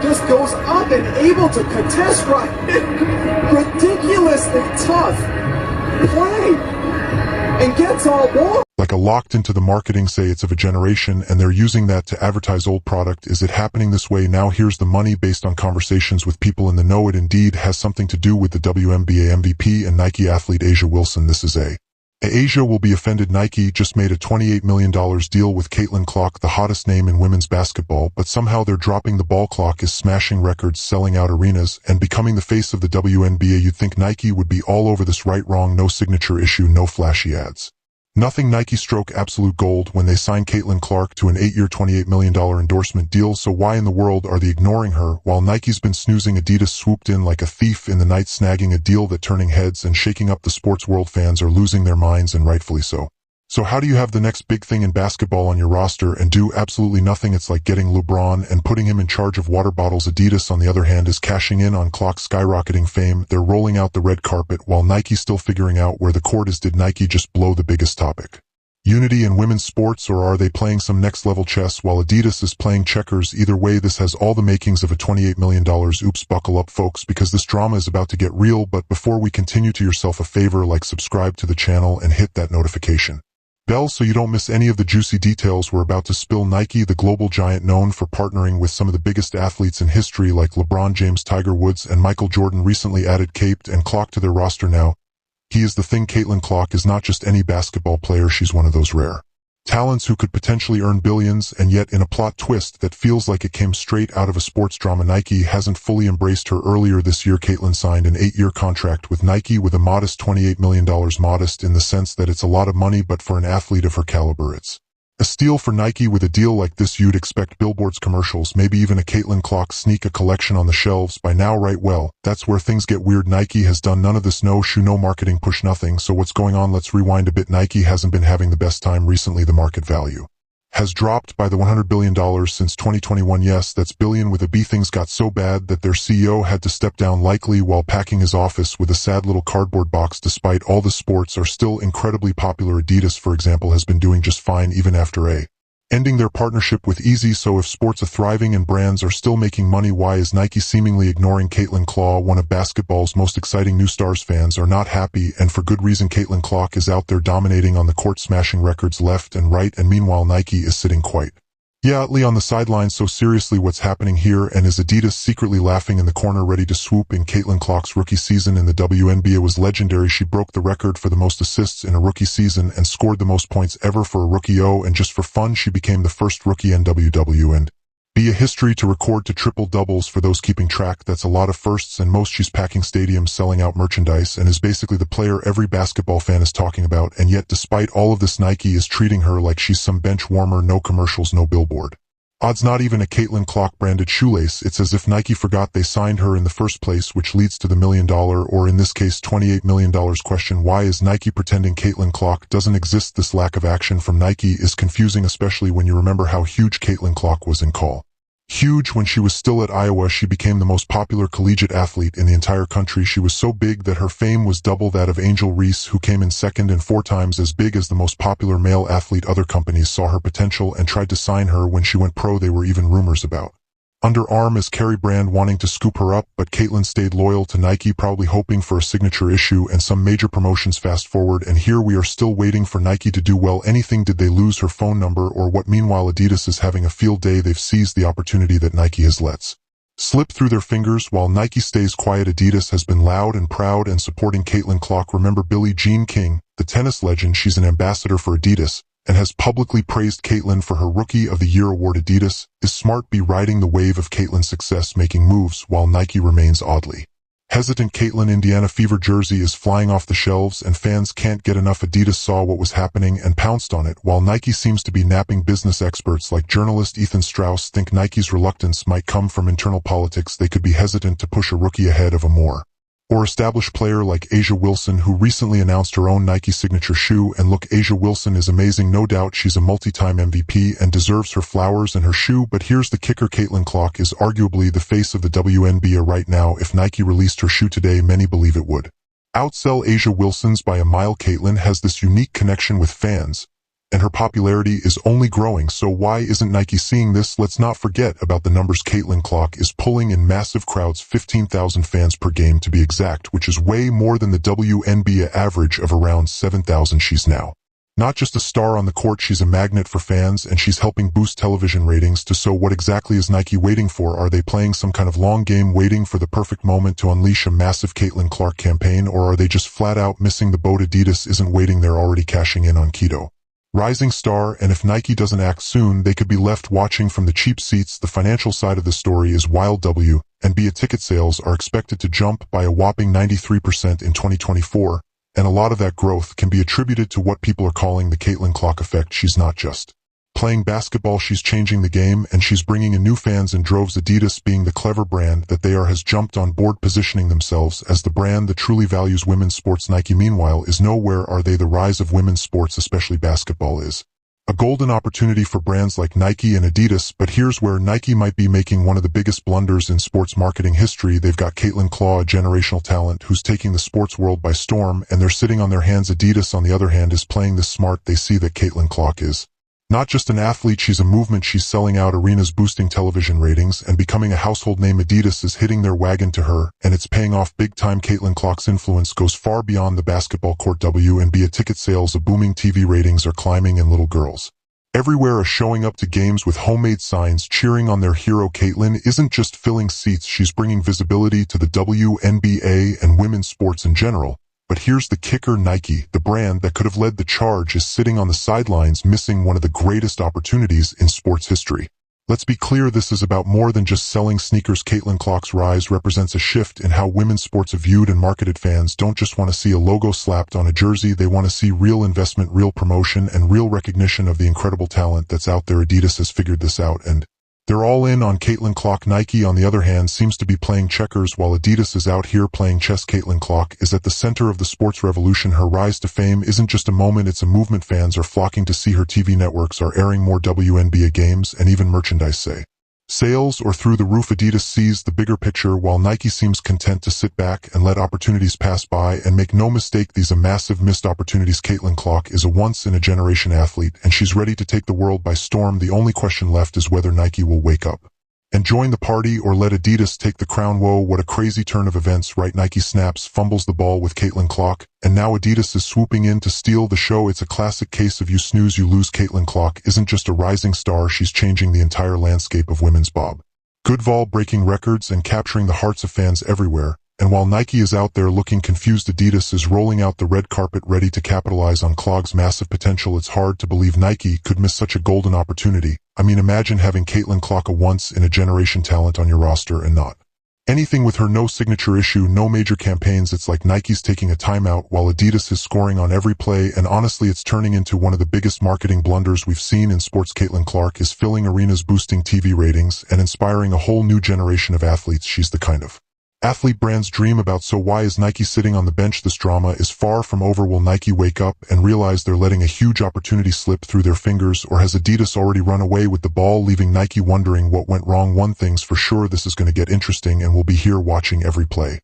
just goes up and able to contest right. Ridiculously tough play and gets all one. Like a locked into the marketing say it's of a generation and they're using that to advertise old product. Is it happening this way now? Here's the money. Based on conversations with people in the know, it indeed has something to do with the WNBA MVP and Nike athlete A'ja Wilson. This is A'ja will be offended. Nike just made a $28 million deal with Caitlin Clark, the hottest name in women's basketball, but somehow they're dropping the ball. Clark is smashing records, selling out arenas, and becoming the face of the WNBA. You'd think Nike would be all over this. Right? Wrong. No signature issue, no flashy ads. Nothing. Nike stroke absolute gold when they signed Caitlin Clark to an 8-year $28 million endorsement deal. So why in the world are they ignoring her? While Nike's been snoozing, Adidas swooped in like a thief in the night, snagging a deal that turning heads and shaking up the sports world. Fans are losing their minds, and rightfully so. So how do you have the next big thing in basketball on your roster and do absolutely nothing? It's like getting LeBron and putting him in charge of water bottles. Adidas, on the other hand, is cashing in on Clark's skyrocketing fame. They're rolling out the red carpet while Nike's still figuring out where the court is. Did Nike just blow the biggest topic? Unity in women's sports, or are they playing some next level chess while Adidas is playing checkers? Either way, this has all the makings of a $28 million oops. Buckle up, folks, because this drama is about to get real. But before we continue, do yourself a favor, like, subscribe to the channel and hit that notification bell so you don't miss any of the juicy details we're about to spill. Nike, the global giant known for partnering with some of the biggest athletes in history like LeBron James, Tiger Woods, and Michael Jordan, recently added Kate and Clark to their roster. Now he is the thing. Caitlin Clark is not just any basketball player. She's one of those rare talents who could potentially earn billions, and yet in a plot twist that feels like it came straight out of a sports drama, Nike hasn't fully embraced her. Earlier this year, Caitlin signed an 8-year contract with Nike with a modest $28 million. Modest in the sense that it's a lot of money, but for an athlete of her caliber, it's a steal for Nike. With a deal like this, you'd expect billboards, commercials, maybe even a Caitlin Clark sneaker collection on the shelves by now, right? Well, that's where things get weird. Nike has done none of this. No shoe, no marketing push, nothing. So what's going on? Let's rewind a bit. Nike hasn't been having the best time recently. The market value has dropped by the $100 billion since 2021. Yes, that's billion with a B. Things got so bad that their CEO had to step down, likely while packing his office with a sad little cardboard box. Despite all the sports are still incredibly popular. Adidas, for example, has been doing just fine even after ending their partnership with Easy. So if sports are thriving and brands are still making money, why is Nike seemingly ignoring Caitlin Clark, one of basketball's most exciting new stars? Fans are not happy, and for good reason. Caitlin Clark is out there dominating on the court, smashing records left and right, and meanwhile Nike is sitting quietly on the sidelines. So seriously, what's happening here? And is Adidas secretly laughing in the corner, ready to swoop in? Caitlin Clark's rookie season in the WNBA was legendary. She broke the record for the most assists in a rookie season and scored the most points ever for a rookie. And just for fun, she became the first rookie NWWNBA history to record to triple doubles. For those keeping track, that's a lot of firsts and most. She's packing stadiums, selling out merchandise, and is basically the player every basketball fan is talking about. And yet, despite all of this, Nike is treating her like she's some bench warmer. No commercials, no billboard odds, not even a Caitlin Clark branded shoelace. It's as if Nike forgot they signed her in the first place, which leads to the $1 million, or in this case $28 million question. Why is Nike pretending Caitlin Clark doesn't exist? This lack of action from Nike is confusing, especially when you remember how huge Caitlin Clark was in college. Huge when she was still at Iowa. She became the most popular collegiate athlete in the entire country. She was so big that her fame was double that of Angel Reese, who came in second, and 4 times as big as the most popular male athlete. Other companies saw her potential and tried to sign her when she went pro. There were even rumors about Under Armour's Kerry brand wanting to scoop her up, but Caitlin stayed loyal to Nike, probably hoping for a signature issue and some major promotions. Fast forward, and here we are still waiting for Nike to do well. Anything? Did they lose her phone number or what? Meanwhile, Adidas is having a field day. They've seized the opportunity that Nike has let slip through their fingers. While Nike stays quiet, Adidas has been loud and proud and supporting Caitlin Clark. Remember Billie Jean King, the tennis legend? She's an ambassador for Adidas and has publicly praised Caitlin for her Rookie of the Year award. Adidas is smart, be riding the wave of Caitlin's success, making moves while Nike remains oddly hesitant. Caitlin Indiana Fever jersey is flying off the shelves and fans can't get enough. Adidas saw what was happening and pounced on it, while Nike seems to be napping. Business experts like journalist Ethan Strauss think Nike's reluctance might come from internal politics. They could be hesitant to push a rookie ahead of a more established player like A'ja Wilson, who recently announced her own Nike signature shoe. And look, A'ja Wilson is amazing, no doubt. She's a multi-time MVP and deserves her flowers and her shoe. But here's the kicker: Caitlin Clark is arguably the face of the WNBA right now. If Nike released her shoe today, many believe it would outsell A'ja Wilson's by a mile. Caitlin has this unique connection with fans. and her popularity is only growing, so why isn't Nike seeing this? Let's not forget about the numbers. Caitlin Clark is pulling in massive crowds, 15,000 fans per game to be exact, which is way more than the WNBA average of around 7,000. She's now not just a star on the court, she's a magnet for fans, and she's helping boost television ratings too. So what exactly is Nike waiting for? Are they playing some kind of long game, waiting for the perfect moment to unleash a massive Caitlin Clark campaign, or are they just flat out missing the boat? Adidas isn't waiting, they're already cashing in on Keto rising star, and if Nike doesn't act soon, they could be left watching from the cheap seats. The financial side of the story is wild. WNBA ticket sales are expected to jump by a whopping 93% in 2024, and a lot of that growth can be attributed to what people are calling the Caitlin Clark effect. She's not just playing basketball, she's changing the game, and she's bringing in new fans in droves. Adidas, being the clever brand that they are, has jumped on board, positioning themselves as the brand that truly values women's sports. Nike, meanwhile, is nowhere. Are they? The rise of women's sports, especially basketball, is a golden opportunity for brands like Nike and Adidas, but here's where Nike might be making one of the biggest blunders in sports marketing history. They've got Caitlin Clark, a generational talent who's taking the sports world by storm, and they're sitting on their hands. Adidas, on the other hand, is playing this smart. They see that Caitlin Clark is not just an athlete, she's a movement. She's selling out arenas, boosting television ratings, and becoming a household name. Adidas is hitting their wagon to her, and it's paying off big time. Caitlin Clark's influence goes far beyond the basketball court. WNBA ticket sales are booming, TV ratings are climbing, and little girls everywhere are showing up to games with homemade signs cheering on their hero. Caitlin isn't just filling seats, she's bringing visibility to the WNBA and women's sports in general. But here's the kicker: Nike, the brand that could have led the charge, is sitting on the sidelines, missing one of the greatest opportunities in sports history. Let's be clear, this is about more than just selling sneakers. Caitlin Clark's rise represents a shift in how women's sports are viewed and marketed. Fans don't just want to see a logo slapped on a jersey, they want to see real investment, real promotion, and real recognition of the incredible talent that's out there. Adidas has figured this out, and they're all in on Caitlin Clark. Nike, on the other hand, seems to be playing checkers while Adidas is out here playing chess. Caitlin Clark is at the center of the sports revolution. Her rise to fame isn't just a moment, it's a movement. Fans are flocking to see her. TV networks are airing more WNBA games, and even merchandise sales are through the roof. Adidas sees the bigger picture, while Nike seems content to sit back and let opportunities pass by. And make no mistake, these are massive missed opportunities. Caitlin Clark is a once-in-a-generation athlete, and she's ready to take the world by storm. The only question left is whether Nike will wake up and join the party, or let Adidas take the crown. Whoa, what a crazy turn of events, right? Nike snaps, fumbles the ball with Caitlin Clark, and now Adidas is swooping in to steal the show. It's a classic case of you snooze, you lose. Caitlin Clark isn't just a rising star, she's changing the entire landscape of women's basketball, breaking records and capturing the hearts of fans everywhere. And while Nike is out there looking confused, Adidas is rolling out the red carpet, ready to capitalize on Clark's massive potential. It's hard to believe Nike could miss such a golden opportunity. I mean, imagine having Caitlin Clark, a once-in-a-generation talent, on your roster and not anything with her. No signature issue, no major campaigns. It's like Nike's taking a timeout while Adidas is scoring on every play, and honestly, it's turning into one of the biggest marketing blunders we've seen in sports. Caitlin Clark is filling arenas, boosting TV ratings, and inspiring a whole new generation of athletes. She's the kind of athlete brands dream about. So why is Nike sitting on the bench? This drama is far from over. Will Nike wake up and realize they're letting a huge opportunity slip through their fingers, or has Adidas already run away with the ball, leaving Nike wondering what went wrong? One thing's for sure, this is going to get interesting, and we'll be here watching every play.